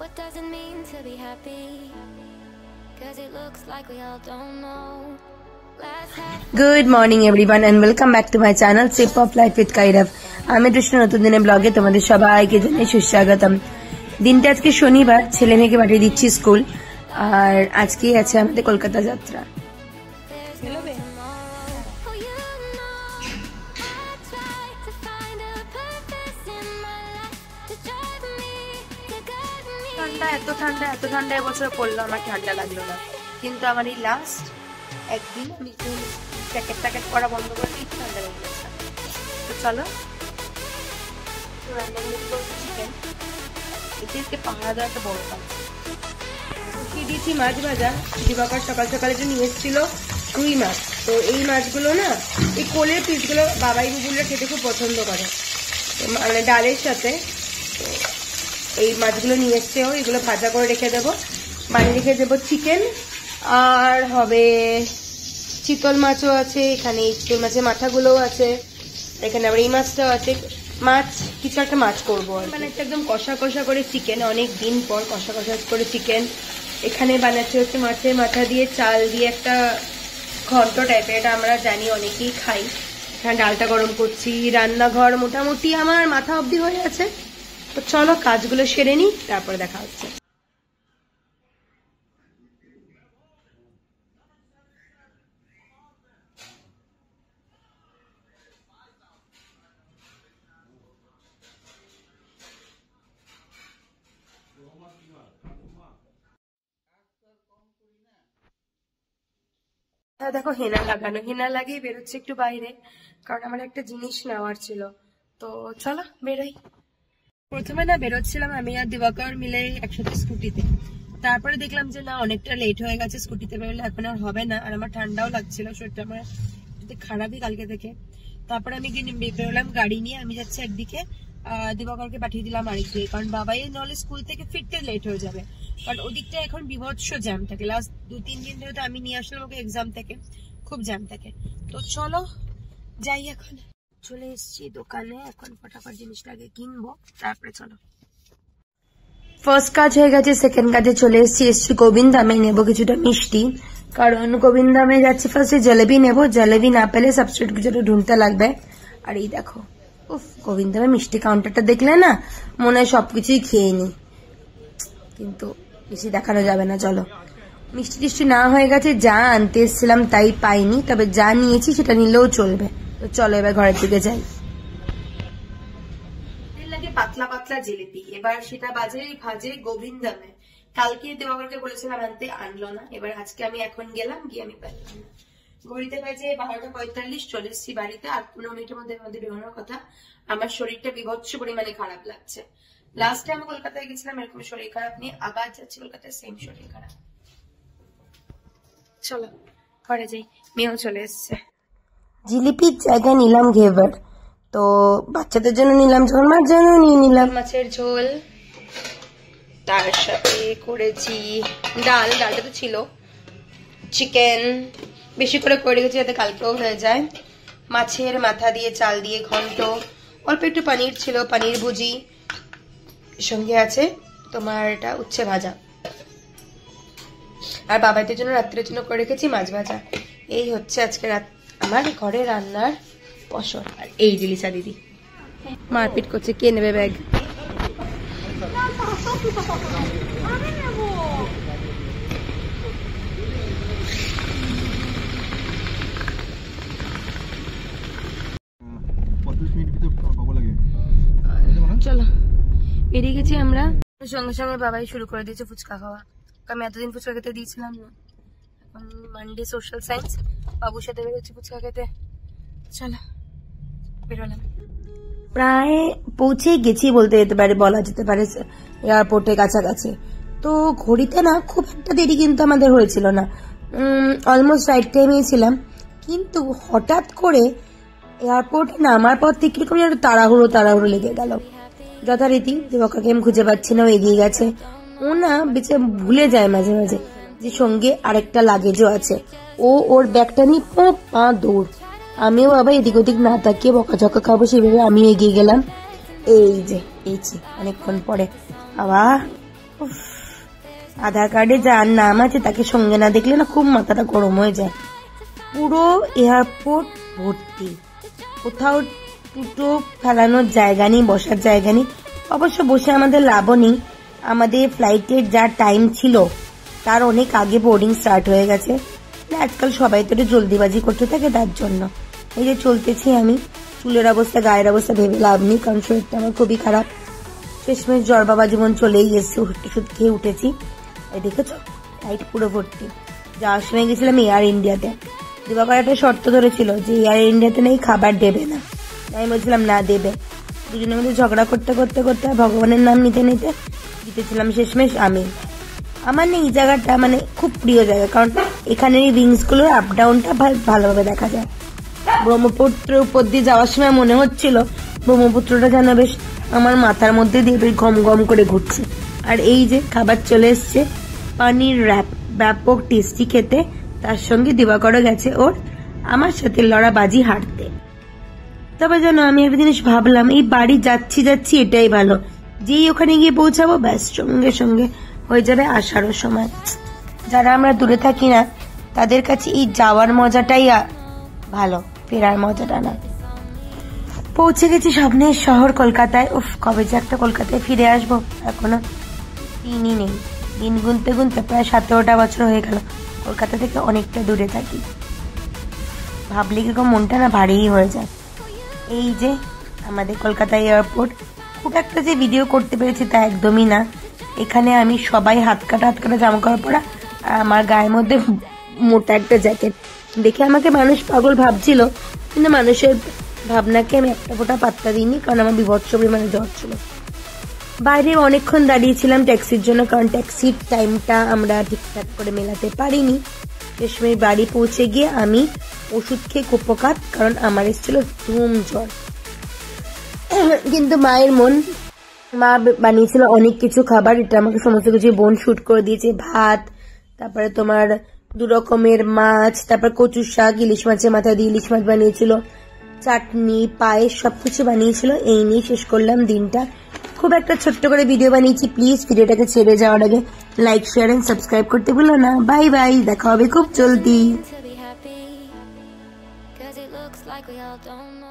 what does it mean to be happy? 'Cause it looks like we all don't know. Good morning everyone and welcome back to my channel Sip of Life with Kairav. আমি তৃষ্ণা নতুন দিনের ব্লগে তোমাদের সবাইকে জানাই সুস্বাগতম। দিনটা আজকে শনিবার, ছেলে মেয়েকে পাঠিয়ে দিচ্ছি স্কুল, আর আজকে আছে আমাদের কলকাতা যাত্রা। এত ঠান্ডা এবছর পড়লো, আমার ঠান্ডা লাগলো না, কিন্তু আমার এই লাস্ট একদিন আমি প্যাকেট করা বন্ধ করে দিই, ঠান্ডা লেগে গেছে। তো চলো চিকেন, এতে পাহাড়া দেওয়া একটা বড় কাজ। কি দিয়েছি মাছ ভাজা, দিবাকর সকাল সকালে যে নিয়ে এসেছিল রুই মাছ। তো এই মাছগুলো না, এই কোলের পিসগুলো বাবাই বুবুলরা খেতে খুব পছন্দ করে, মানে ডালের সাথে। এই মাছগুলো নিয়ে এসছেও, এগুলো ভাজা করে রেখে দেবো। বানিয়ে রেখে দেবো চিকেন, আর হবে চিতল মাছও আছে এখানে, চিতল মাছের মাথাগুলোও আছে এখানে, আবার এই মাছটাও আছে। মাছ কিছু একটা মাছ করবো, মানে একদম কষা কষা করে চিকেন, অনেক দিন পর কষা কষা করে চিকেন। এখানে বানাচ্ছে হচ্ছে মাছের মাথা দিয়ে চাল দিয়ে একটা ঘন্ট টাইপের, এটা আমরা জানি অনেকেই খাই। এখানে ডালটা গরম করছি, রান্নাঘর মোটামুটি আমার মাথা অবধি হয়ে আছে। তো চলো কাজগুলো সেরে নিই, তারপরে দেখা হচ্ছে। দেখো হেনা লাগানো, হেনা লাগিয়ে বেরোচ্ছে একটু বাইরে, কারণ আমার একটা জিনিস নেওয়ার ছিল। তো চলো বেরোই। প্রথমে না বেরোচ্ছিলাম আমি আর দিবাকর মিলে একসাথে স্কুটিতে, তারপরে দেখলাম যে না অনেকটা লেট হয়ে গেছে, স্কুটিতে বেরোলে এখন আর হবে না, আর আমার ঠান্ডাও লাগছিল, শরীরটা আমার খারাপই কালকে থেকে। তারপরে আমি বেরোলাম গাড়ি নিয়ে, আমি যাচ্ছি একদিকে, দিবাকরকে পাঠিয়ে দিলাম আরেকদিকে, কারণ বাবাই নাহলে স্কুল থেকে ফিরতে লেট হয়ে যাবে, কারণ ওদিকটা এখন বিভৎস জ্যাম থাকে। লাস্ট 2-3 দিন ধরে তো আমি নিয়ে আসলাম ওকে এক্সাম থেকে, খুব জ্যাম থাকে। তো চলো যাই, এখন চলে এসেছি দোকানে, এখন ফটাফট জিনিসটা আগে কিনবো, তারপরে চলো। ফার্স্ট কাজ হয়ে গেছে, সেকেন্ড কাজে চলে এসেছি গোবিন্দামে, নেবো কিছুটা মিষ্টি, কারণ গোবিন্দামে যাচ্ছি ফার্স্টে জলেবি নেবো, জলেবি না পেলে সাবস্ট্রেট কিছুটা ঢুনতে লাগবে। আর এই দেখো, উফ, গোবিন্দামে মিষ্টি কাউন্টারটা দেখলে না মনে হয় সবকিছুই খেয়ে নি, কিন্তু বেশি দেখানো যাবে না। চলো, মিষ্টি টিষ্টি না হয়ে গেছে, যা আনতে এসেছিলাম তাই পাইনি, তবে যা নিয়েছি সেটা নিলেও চলবে। তো চলো এবার ঘরের দিকে যাই। লাগে পাতলা পাতলা জিলিপি, এবার সেটা ভাজে গোবিন্দামে। কালকে দেবাকরকে বলেছিলাম আনতে, আনলো না, এবার আজকে আমি এখন গেলাম, গিয়ে আমি পেলাম না। ঘড়িতে বাজে 12:45, চলে এসেছি বাড়িতে, আর 15 মিনিটের মধ্যে বেরোনোর কথা। আমার শরীরটা বিভৎস পরিমাণে খারাপ লাগছে। লাস্ট টাইম কলকাতায় গেছিলাম এরকম শরীর খারাপ নিয়ে, আবার যাচ্ছি কলকাতায় সেম শরীর খারাপ। চলো ঘরে যাই, মেয়েও চলে এসছে। জিলিপির জায়গায় নিলাম ঘেভার, তো বাচ্চাদের জন্য নিলাম, যখন মার জন্য নিয়ে নিলাম মাছের ঝোল, তার সাথে করেছি ডালটা তো ছিল, চিকেন বেশি করে রেখেছি যাতে কালকেও হয়ে যায়, মাছের মাথা দিয়ে চাল দিয়ে ঘন্ট, অল্প একটু পানির ছিল, পানির ভুজি, সঙ্গে আছে তোমার এটা উচ্ছে ভাজা, আর বাবাইদের জন্য রাত্রের জন্য করে রেখেছি মাছ ভাজা। এই হচ্ছে আজকে আমার ঘরে রান্নার পসর। আর এই জিলিসা দিদি মারপিট করছে, কে নেবে ব্যাগ। চলো বেরিয়ে গেছি আমরা, সঙ্গে সঙ্গে বাবাই শুরু করে দিয়েছে ফুচকা খাওয়া। আমি এতদিন ফুচকা খেতে দিয়েছিলাম না, এখন মানডে সোশ্যাল সায়েন্স, বাবুর সাথে বেরোচ্ছি ফুচকা খেতে। চলো বেরোলাম, প্রায় পৌঁছে গেছি বলা যেতে পারে এয়ারপোর্টের কাছাকাছি। তো ঘড়িতে না খুব একটা দেরি কিন্তু আমাদের হয়েছিল না, অলমোস্ট রাইট টাইমেই ছিলাম, কিন্তু হঠাৎ করে এয়ারপোর্টে নামার পর থেকে কিরকম তাড়াহুড়ো লেগে গেল। যথারীতি দেবকাকে আমি খুঁজে পাচ্ছি না, ও এগিয়ে গেছে। ও না বেঁচে ভুলে যায় মাঝে মাঝে যে সঙ্গে আরেকটা লাগেজও আছে, ও ওর ব্যাগটা নিয়ে পা দৌড়। আমিও বাবা এদিক ওদিক না তাকিয়ে বকাঝকা খাবো সেভাবে আমি এগিয়ে গেলাম। এই যে অনেকক্ষণ পরে আবার আধার কার্ডে যার নাম আছে তাকে সঙ্গে না দেখলে না খুব মাথাটা গরম হয়ে যায়। পুরো এয়ারপোর্ট ভর্তি, কোথাও টুটো ফেলানোর জায়গা নেই, বসার জায়গা নেই। অবশ্য বসে আমাদের লাভও নেই, আমাদের ফ্লাইটের যা টাইম ছিল তার অনেক আগে বোর্ডিং স্টার্ট হয়ে গেছে। আজকাল সবাই তো জলদিবাজি করতে থাকে, তার জন্য এই যে চলতেছি আমি। চুলের অবস্থা গায়ের অবস্থা ভেবে লাভ নেই, কারণ শরীরটা আমার খুবই খারাপ। শেষমেশ জ্বর বাবা জীবন চলেই এসছে, ওষুধ খেয়ে উঠেছি। এই দেখেছো ফ্লাইট পুরো ভর্তি। যাওয়ার সময় গেছিলাম এয়ার ইন্ডিয়াতে, দিবাকর একটা শর্ত ধরেছিল যে এয়ার ইন্ডিয়াতে নেই খাবার দেবে না। আমি বলছিলাম না দেবে। দুজনের মধ্যে ঝগড়া করতে করতে করতে ভগবানের নাম নিতে নিতে জিতেছিলাম শেষমেশ আমি। আমার না এই জায়গাটা মানে খুব প্রিয় জায়গা, কারণ এখানের এই উইংস গুলোর আপ ডাউনটা ভালোভাবে দেখা যায়। ব্রহ্মপুত্রের উপর দিয়ে যাওয়ার সময় মনে হচ্ছিল ব্রহ্মপুত্রটা যেন বেশ আমার মাথার মধ্যে দিয়ে বেশ গম গম করে ঘুরছে। আর এই যে খাবার চলে এসছে, পানির র্যাপ, ব্যাপক টেস্টি খেতে। তার সঙ্গে দিবাকরও গেছে ওর আমার সাথে লড়া বাজি হারতে। তবে যেন আমি একটা জিনিস ভাবলাম, এই বাড়ি যাচ্ছি এটাই ভালো, যেই ওখানে গিয়ে পৌঁছাবো ব্যাস সঙ্গে সঙ্গে হয়ে যাবে আসারও সময়। যারা আমরা দূরে থাকি না তাদের কাছে এই যাওয়ার মজাটাই ভালো, ফেরার মজাটা না। পৌঁছে গেছি স্বপ্নের শহর কলকাতায়। উফ, কবে যে একটা কলকাতায় ফিরে আসবো, এখনো দিনই নেই। দিন গুনতে গুনতে প্রায় 17টা বছর হয়ে গেল কলকাতা থেকে অনেকটা দূরে থাকি। ভাবলে কিরকম মনটা না ভারীই হয়ে যায়। এই যে আমাদের কলকাতা এয়ারপোর্ট। খুব একটা যে ভিডিও করতে পেরেছি তা একদমই না। এখানে আমি সবাই হাত কাটা জামা কাপড় পরা, আর আমার গায়ের মধ্যে মোটা একটা জ্যাকেট। দেখে আমাকে মানুষ পাগল ভাবছিল, কিন্তু মানুষের ভাবনাকে আমি একটা ফোঁটা পাত্তা দিইনি, কারণ আমার বিভৎস পরিমাণে জ্বর ছিল। বাইরে অনেকক্ষণ দাঁড়িয়েছিলাম ট্যাক্সির জন্য, কারণ ট্যাক্সির টাইমটা আমরা ঠিকঠাক করে মেলাতে পারিনি। শেষমেশ বাড়ি পৌঁছে গিয়ে আমি ওষুধ খেয়ে কুপকাত, কারণ আমার এসেছিল ধুম জ্বর। কিন্তু মায়ের মন, মা বানিয়েছিল অনেক কিছু খাবার, এটা আমাকে সমস্ত কিছু বোন শুট করে দিয়েছে। ভাত, তারপরে তোমার 2 রকমের মাছ, তারপর কচুর শাক, ইলিশ মাছের মাথা দিয়ে ইলিশ মাছ বানিয়েছিল, চাটনি, পায়েস, সবকিছু বানিয়েছিল। এই নিয়ে শেষ করলাম দিনটা। খুব একটা ছোট্ট করে ভিডিও বানিয়েছি। প্লিজ ভিডিওটাকে ছেড়ে যাওয়ার আগে লাইক, শেয়ার এন্ড সাবস্ক্রাইব করতে ভুলো না। বাই বাই, দেখা হবে খুব জলদি। to be happy, 'cause it looks like we all don't know.